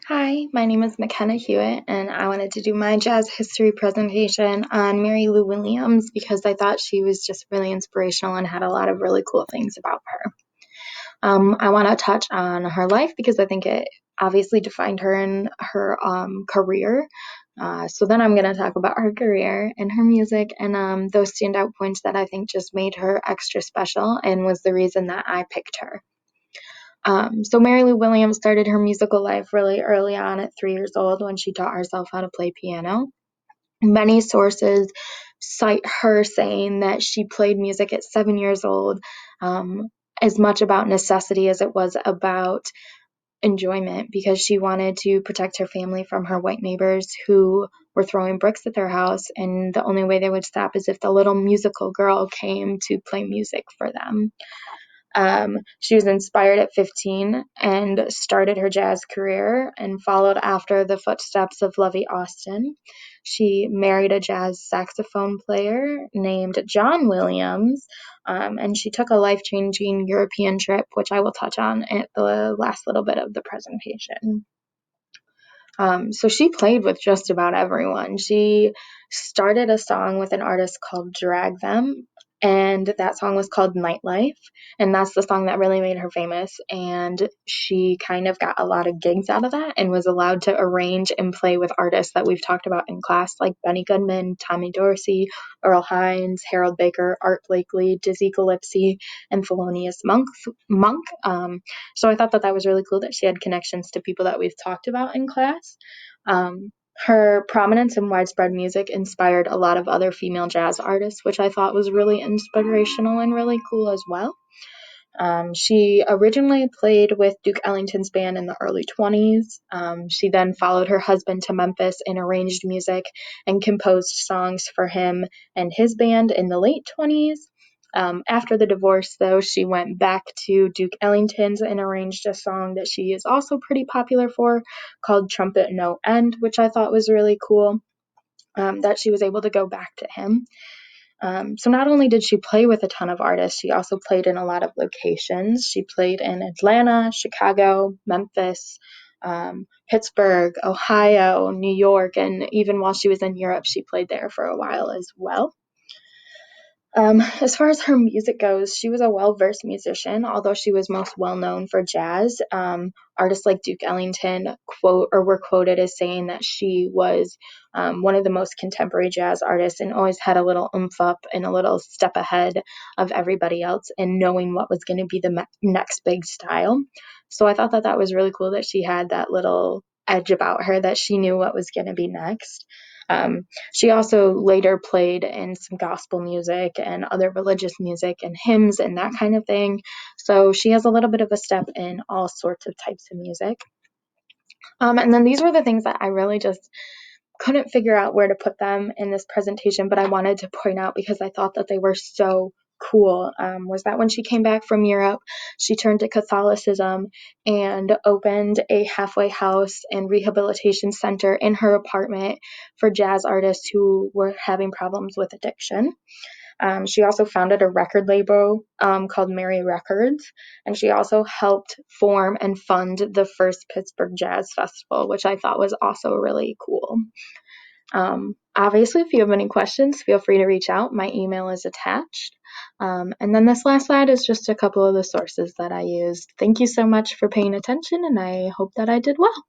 Hi, my name is McKenna Hewitt, and I wanted to do my jazz history presentation on Mary Lou Williams because I thought she was just really inspirational and had a lot of really cool things about her. I want to touch on her life because I think it obviously defined her in her career. So then I'm going to talk about her career and her music and those standout points that I think just made her extra special and was the reason that I picked her. So Mary Lou Williams started her musical life really early on at 3 years old when she taught herself how to play piano. Many sources cite her saying that she played music at 7 years old, um, as much about necessity as it was about enjoyment, because she wanted to protect her family from her white neighbors who were throwing bricks at their house, and the only way they would stop is if the little musical girl came to play music for them. She was inspired at 15 and started her jazz career and followed after the footsteps of Lovey Austin. She married a jazz saxophone player named John Williams, and she took a life-changing European trip, which I will touch on at the last little bit of the presentation. So she played with just about everyone. She started a song with an artist called Drag Them, and that song was called Nightlife, and that's the song that really made her famous. And she kind of got a lot of gigs out of that and was allowed to arrange and play with artists that we've talked about in class, like Benny Goodman, Tommy Dorsey, Earl Hines, Harold Baker, Art Blakely, Dizzy Gillespie, and Thelonious Monk. So I thought that was really cool that she had connections to people that we've talked about in class. Her prominence in widespread music inspired a lot of other female jazz artists, which I thought was really inspirational and really cool as well. She originally played with Duke Ellington's band in the early 20s. She then followed her husband to Memphis and arranged music and composed songs for him and his band in the late 20s. After the divorce, though, she went back to Duke Ellington's and arranged a song that she is also pretty popular for called Trumpet No End, which I thought was really cool, that she was able to go back to him. So not only did she play with a ton of artists, she also played in a lot of locations. She played in Atlanta, Chicago, Memphis, Pittsburgh, Ohio, New York, and even while she was in Europe, she played there for a while as well. As far as her music goes, she was a well-versed musician, although she was most well-known for jazz. Artists like Duke Ellington were quoted as saying that she was one of the most contemporary jazz artists and always had a little oomph up and a little step ahead of everybody else and knowing what was going to be the next big style. So I thought that was really cool that she had that little edge about her, that she knew what was going to be next. She also later played in some gospel music and other religious music and hymns and that kind of thing. So she has a little bit of a step in all sorts of types of music. And then these were the things that I really just couldn't figure out where to put them in this presentation, but I wanted to point out because I thought that they were so cool, was that when she came back from Europe, she turned to Catholicism and opened a halfway house and rehabilitation center in her apartment for jazz artists who were having problems with addiction. She also founded a record label called Mary Records, and she also helped form and fund the first Pittsburgh Jazz Festival, which I thought was also really cool. Obviously, if you have any questions, feel free to reach out. My email is attached. And then this last slide is just a couple of the sources that I used. Thank you so much for paying attention, and I hope that I did well.